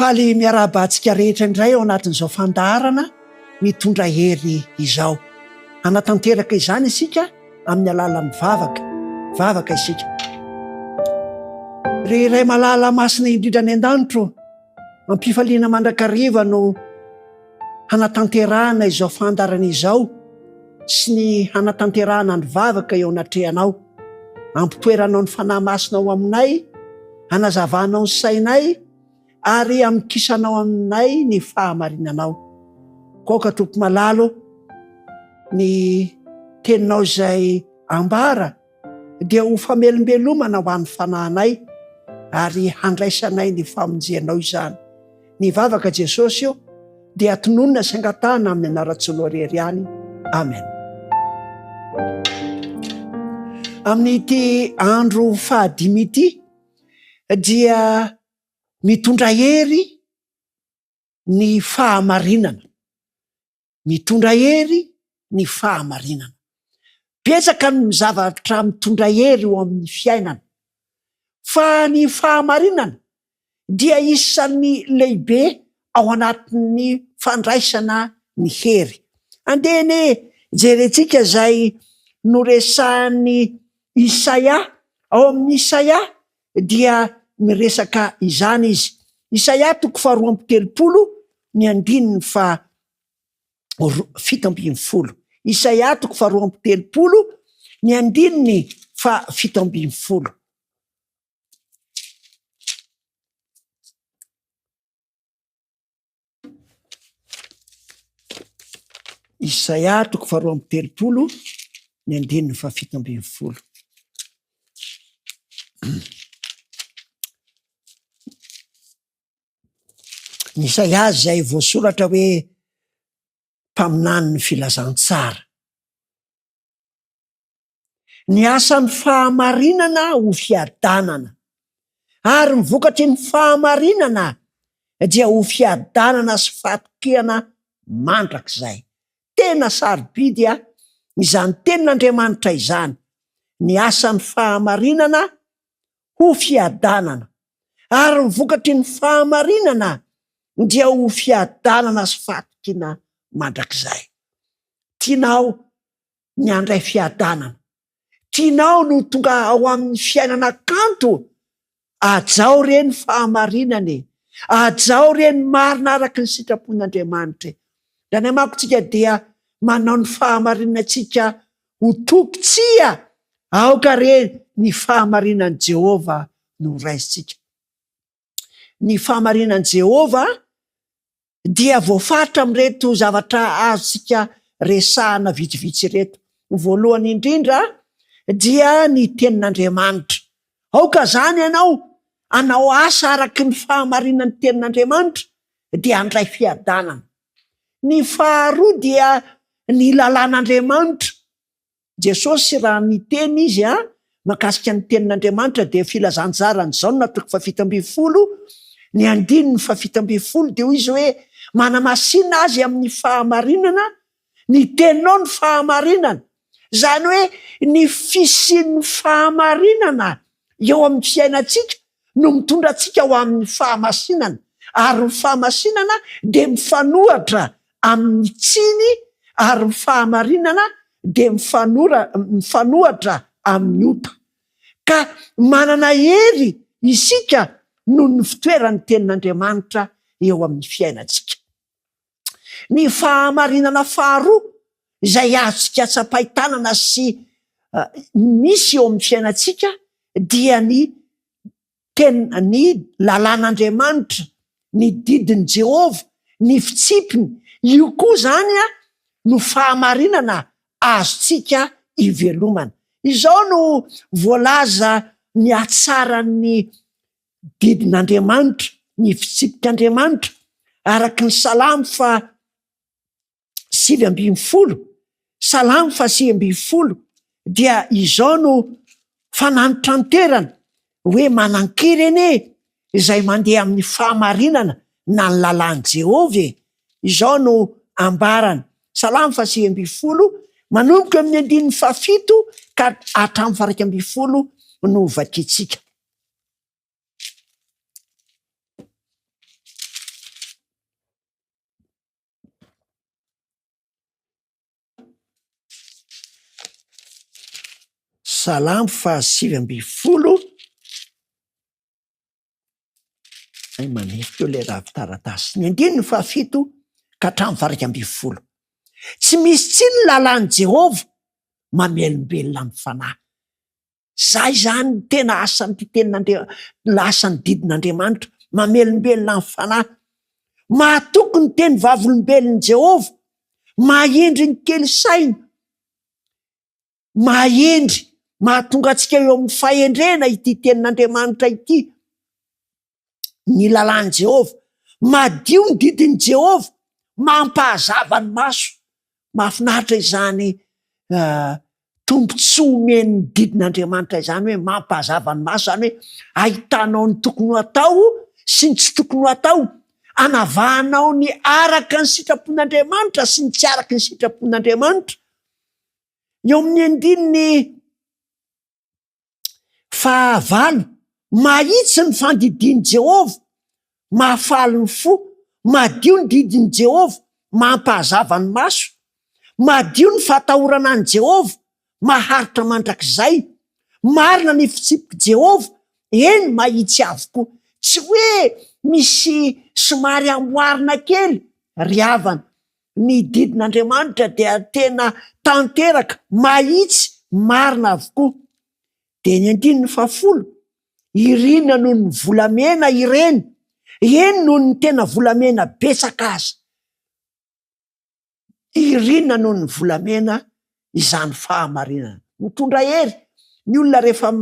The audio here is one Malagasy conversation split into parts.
faly miarabantsika rehetra indray ao anatin'izao fandaharana mitondra hery izao. Anatanteraka izany isika amin'ny alalan'ny vavaka isika. Ry iray malala masina indrindra ny an-danitro, ampifaliana mandrakariva no hanatanterahana izao fandaharana izao sy ny hanatanterahana ny vavaka eo anatrehanao. Ampitoeranao ny fanahy masinao aminay, hanazavanao ny sainay ary amikisanao aminay ny fahamarinanao. Koka tompo malalo ny teninao izay ambara dia ho famelombelomana ho an'ny fanahinay ary handraisanay ny famonjenao izany. Ny vavaka Jesosy io dia atononona sy angatahana amin'ny anaratsoaloha ihany. Amen. Amin'ity andro fahadimy ity dia mitondra hery ny fahamarinana. Mitondra hery ny fahamarinana. Betsaka ny zavatra mitondra hery eo amin'ny fiainana. Fa ny fahamarinana dia isan'ny lehibe ao anatin'ny fandraisana ny hery. Andehane jerentsika izay noresahan'ny Isaia. Ao amin'ny Isaia dia miresaka izany izy. Isaia 40:30 ny andininy fa 17. Isaia 40:30 ny andininy fa 17. Isaia 40:30 ny andininy fa 17. Ny Isaia zay voasoratra hoe mpaminany ny filazantsara. Ny asan'ny fahamarinana ho fiadanana, ary mivokatry ny fahamarinana dia ho fiadanana sy fahatokehana mandrakizay. Tena sarobidy izany tenin'Andriamanitra izany. Ny asan'ny fahamarinana ho fiadanana, ary mivokatry ny fahamarinana dia ho fiadanana sy fahatokehana mandrakizay. Tianao ny andray fiadanana, tianao no tonga ao amin'ny fiainana kanto, ajao reny fahamarinana, ajao reny marina araka ny sitrapon'Andriamanitra. Raha ny amakontsika dia manao ny fahamarinana antsika ho tokotsia, aoka reny ny fahamarinan'i Jehova no raisintsika. Ny fahamarinan'i Jehova dia voafatra amin'reto zavatra azontsika resahana vitsivitsy reto. Voalohany indrindra dia ny tenin'Andriamanitra. Aoka zany ianao anao asa araky ny fahamarinan'ny tenin'Andriamanitra dia andray fiadanana. Ny faharoa dia ny lalàn'Andriamanitra. Jesosy raha niteny izy makasika ny tenin'Andriamanitra dia filazanjara ny Jaona 17 ny andininy fa 17 dia izy hoe manamasinina azy amin'ny fahamarinana, ny teninao ny fahamarinana. Zany hoe ny fisian'ny fahamarinana eo amin'ny fiainantsika no mitondra antsika ho amin'ny fahamasinana, ary ny fahamasinana dia mifanohatra amin'ny tsiny, ary ny fahamarinana dia mifanohatra amin'ny ota. Ka manana hery isika no ny fitoeran'ny tenin'Andriamanitra eo amin'ny fiainantsika. Ny fahamarinana faharoa izay azontsika tsapahitanana sy misy eo amin'ny fiainantsika dia ny lalàn'Andriamanitra, ny didin'i Jehova, ny fitsipiny. Io koa zany no fahamarinana azontsika ivelomana. Izao no voalaza ny hatsaran'ny didin'Andriamanitra, ny fitsipik'Andriamanitra araky ny Salamo 7:20. Salamo 7:20 dia izao no fananotranterana hoe manan-kery anie izay mandeha amin'ny fahamarinana na ny lalàn'i Jehova. Izao no ambarana. Salamo 7:20 manomboka amin'ny andininy 7 ka hatramin'ny 8:20 no vakiantsika. Salamo 8:20. Ay manefy teo le ravitaratasy. Ny 7 ka hatramin'ny 20. Tsy misy tsiny lalàn'i Jehova mamelombelona amin'ny fanahy. Zay zany tena asany ty asany didin'Andriamanitra, mamelombelona amin'ny fanahy. Mahatoky ny teny vavolombelon'i Jehova, mahendry ny kely saina, mahendry, mahatonga antsika eo amin'ny fahendrena ity tenin'Andriamanitra ity. Ny lalàn'i Jehova, madio ny didin'i Jehova, mampahazava ny maso. Mahafinaritra izany tombontsoa omeny didin'Andriamanitra izany hoe mampahazava ny maso, zany hoe ahitanao ny tokony ho atao sy ny tsy tokony ho atao, anavahanao ny araka ny sitrapon'Andriamanitra sy ny tsy araka ny sitrapon'Andriamanitra. Eo amin'ny 9, mahitsy ny fandidian'i Jehova, mahafaly ny fo, madio ny didin'i Jehova, mampahazava ny maso, madio ny fahatahorana an'i Jehova, maharitra mandrakizay, marina ny fitsipiky Jehova, eny mahitsy avokoa. Tsy hoe misy somary amboarina kely, ry havana. Ny didin'Andriamanitra dia tena tanteraka, mahitsy, marina avokoa. De ny 10, irina noho ny volamena ireny, eny noho ny tena volamena betsaka azy. Irina noho ny volamena izany fahamarinana. Mitondra hery ny olona rehefa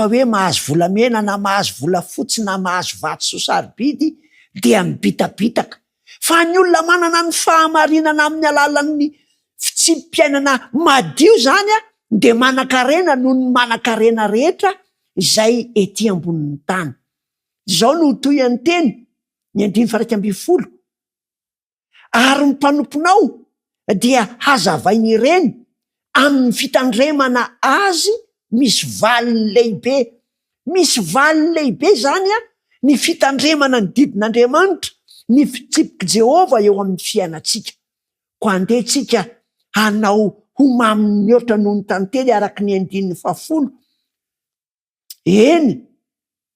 hoe mahazo volamena na mahazo volafotsy na mahazo vato sosarobidy dia mibitabitaka. Fa ny olona manana ny fahamarinana amin'ny alalan'ny fitsimpiainana madio zany de manan-karena noho ny manan-karena rehetra izay ety ambonin'ny tany. Zao no toy ny teny ny 20. Ary ny mpanomponao dia hazavainy ireny amin'ny fitandremana azy misy valiny lehibe. Misy valiny lehibe zany ny fitandremana ny didin'Andriamanitra, ny fitsipiky Jehova eo amin'ny fiainatsika. Ko andehitsika hanao ho maminy mihoatra noho ny tantely araka ny 10. Eny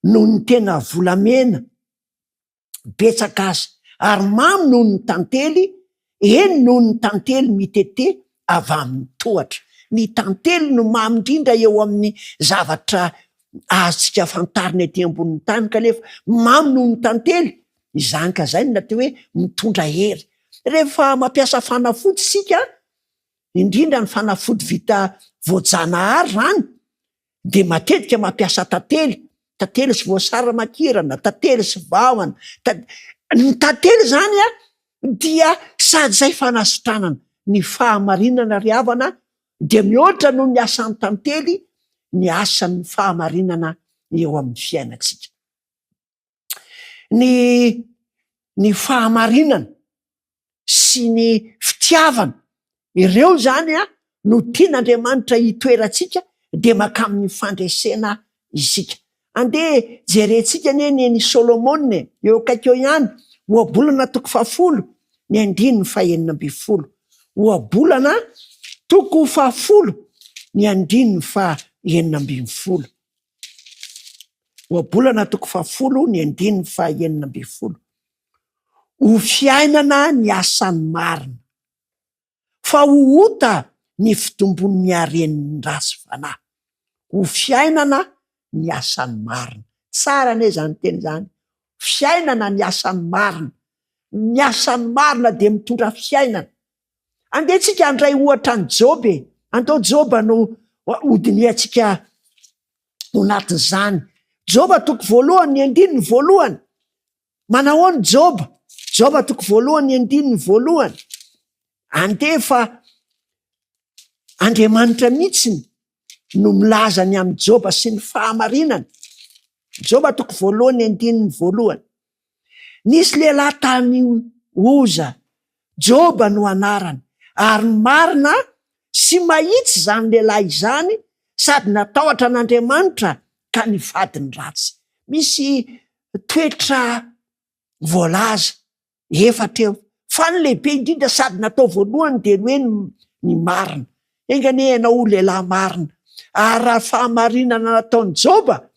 noho ny tena volamena betsaka azy, ary mamy noho ny tantely, eny noho ny tantely mitete avy amin'ny tohatra. Ny tantely no mamy indrindra eo amin'ny zavatra azontsika fantarina ety ambonin'ny tany, kanefa mamy noho ny tantely. Izany ka zay no natao hoe mitondra hery. Rehefa mampiasa fanafody sika, indrindra ny fanafody vita voajanahary zany, de matetika mampiasa tantely sy voasary makirana, tantely sy vahona. Ny tantely zany dia sady zay fanasitranana. Ny fahamarinana ry havana de mihoatra noho ny asan'ny tantely, ny asan'ny fahamarinana eo amin'ny fiainatsika. Ny fahamarinana sy ny fitiavana, ireo zany no tian'Andriamanitra hitoerantsika de makamin'ny fandresena isika. Andeha jerentsika ny Solomona eo akaiky eo ihany, ohabolana 10, ny 9:20. Ohabolana 10, ny 9:20. Ohabolana 10, ny 9:20. Ho fiainana ny asan'ny marina, fa ho ota ny fitombon'ny haren'ny rasy fanahy. Ho fiainana ny asan'ny marina. Tsara ne zany teny zany. Fiainana ny asan'ny marina. Ny asan'ny marina de mitondra fiainana. Andehitsika andray ohatra ny Joba. Andao Joba no hodiniantsika ho natin'izany. Joba 1, ny 9:1. Manahoany Joba? Joba 1, ny 9:1. Andefa Andriamanitra mihitsiny no milaza ny amin'ny Joba sy ny fahamarinana. Joba 1, ny 9:1. Nisy lehilahy tany Oza, Joba no anarany, ary marina sy mahitsy zany lehilahy izany, sady natahotra an'Andriamanitra ka nivady ny ratsy. Misy toetra voalaza 4 eo, fa ny lehibe indrindra sady natao voalohany de hoe ny marina. engany ianao lehilahy marina, ary raha fahamarinana nataony Joba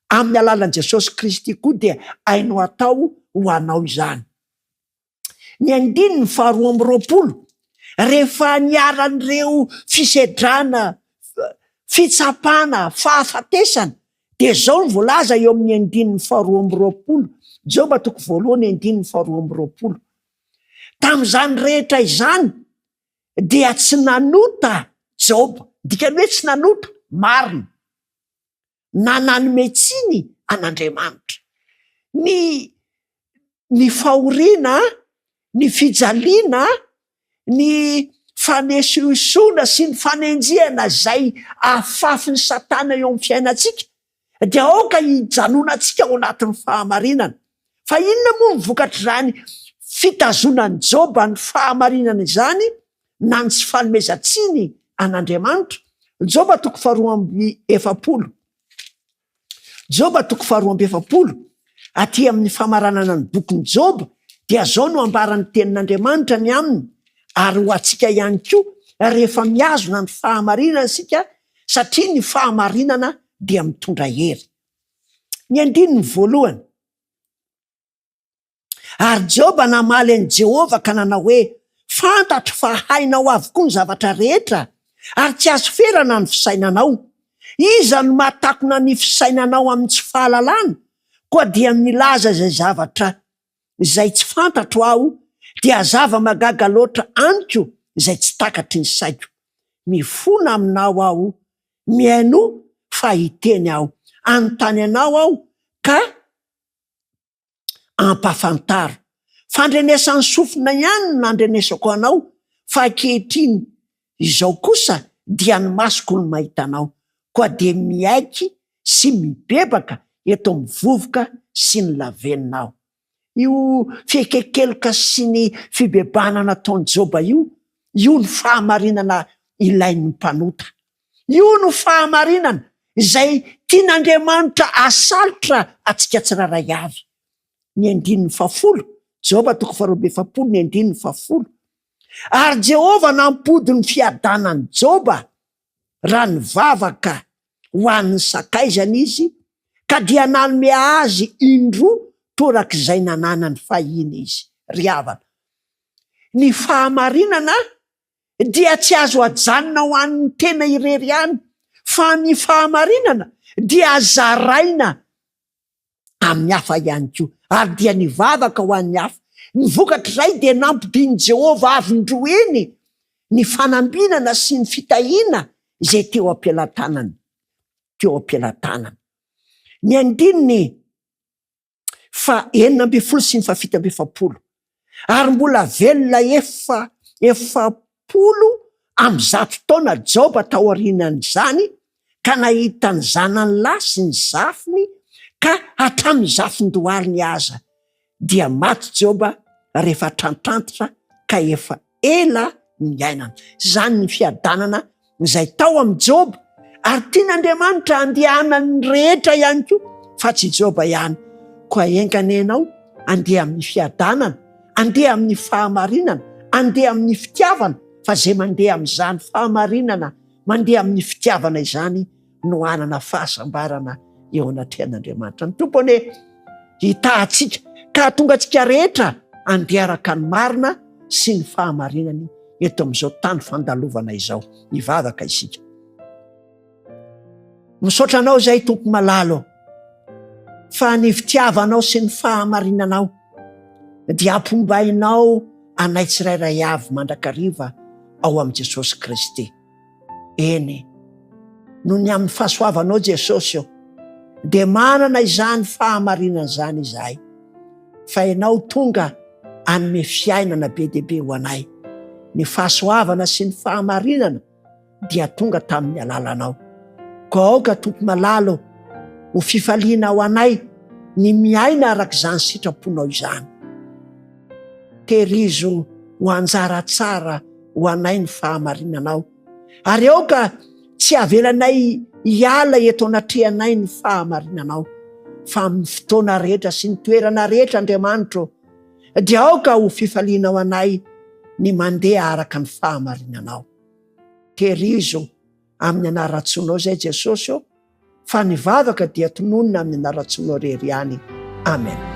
amin'ny alalan'i Jesosy Kristy koa dia hainao atao ho anao izany. Ny 12 rehefa niaran'ireo fisedrana, fitsapana, fahafatesana, dia zao ny voalaza eo amin'ny 12 Joba 1:12. Tamin'izany rehetra izany dia tsy nanota Joba, dikany hoe tsy nanota marina, nananome tsiny an'Andriamanitra. Ny fahoriana, ny fijaliana, ny fanesoesona sy ny fanenjehana zay afafin'ny Satana eo amin'ny fiainantsika dia aoka hijanonantsika ao anatin'ny fahamarinana. Fa inona moa ny vokatr'izany fitazonan'i Joba ny fahamarinana izany na ny tsy fanomezan-tsiny an'Andriamanitra? Joba 2:7. Joba 2:7 aty amin'ny famaranana ny bokin'i Joba dia zao no ambaran'ny tenin'Andriamanitra ny aminy, ary ho atsika ihany koa rehefa miazona ny fahamarinana sika, satria ny fahamarinana dia mitondra hery. Ny 1. Ary Joba namaly an'i Jehova ka nanao hoe, fantatro fa hainao avokoa ny zavatra rehetra, ary tsy azo ferana ny fisainanao. Iza no mahatakona ny fisainanao amin'ny tsy fahalalana? Koa dia milaza zay zavatra zay tsy fantatro aho, dia zava magaga loatra aniko zay tsy takatry ny saiko. Mifona aminao aho, miaino fa hiteny aho, anontany anao aho ka ampafantaro. Fandrenesan'ny sofina ihany no nandrenesako anao, fa ankehitriny izao kosa dia ny masoko no mahita anao, koa dia miaiky sy mibebaka eto amin'ny vovoka sy ny laveninao. Io fiekekeloka sy ny fibebana nataon'i Joba io ny fahamarinana ilain'ny mpanota. Io no fahamarinana izay tian'Andriamanitra asalotra atsika tsiraray avy. Ny 1:10, Joba 2:7, ny 1:10. Ary Jehova nampody ny fiadanan'i Joba raha nivavaka ho an'ny sakaizany izy, ka dia nanome azy indroa torak'izay nananany fahiny izy. Ry havana, ny fahamarinana dia tsy azo ajanona ho an'ny tena irery ihany, fa ny fahamarinana dia azaraina amin'ny hafa ihany koa, ary dia nivavaka ho an'ny hafa. Ny vokatr'izay dia nampidiny Jehova avy ndroeny ny fanambinana sy ny fitahiana zay teo am-pelantanany. Ny 9 sy ny 7. Ary mbola velona 70 am'zato taona Joba taorianan'izany, ka nahita ny zanany lahy sy ny zafiny, ka hatramin'ny zafin-dohary ny aza. Dia maty Joba rehefa trantrantitra, ka efa ela ny ainana. Zany ny fiadanana izay tao amin'ny Joba, ary tian'Andriamanitra andehanany rehetra ihany koa, fa tsy Joba ihany. Koa enganenao andeha amin'ny fiadanana, andeha amin'ny fahamarinana, andeha amin'ny fitiavana, fa zay mandeha amin'izany fahamarinana, mandeha amin'ny fitiavana izany no anana fahasambarana eo anatrehan'Andriamanitra. Ny tompony hitahatsika ka tonga atsika rehetra andeharaka ny marina sy ny fahamarinany eto amin'izao tany fandalovana izao. Hivavaka isika. Misaotra anao zay tompo malalo, fa ny fitiavanao sy ny fahamarinanao dia ampombainao anay tsirairay avy mandrakariva ao amin'i Jesosy Kristy. Eny, noho ny amin'ny fahasoavanao Jesosy eo, dia manana izany fahamarinana izany izahay, fa ianao tonga anome fiainana be dehibe ho anay. Ny fahasoavana sy ny fahamarinana dia tonga tamin'ny alalanao. Ko aoka tompo malalo ho fifaliana ho anay ny miaina arak'izany sitraponao izany. Terizo ho anjara tsara ho anay ny fahamarinanao, ary aoka tsy avelanay hiala eto anatrehanay ny fahamarinanao, fa amin'ny fotoana rehetra sy ny toerana rehetra Andriamanitra, dia aoka ho fifaliana ho anay ny mandeha araka ny fahamarinanao. terizo amin'ny anaratsoanao zay Jesosy fa ny vavaka dia tononona amin'ny anaratsoanao rery ihany. Amen.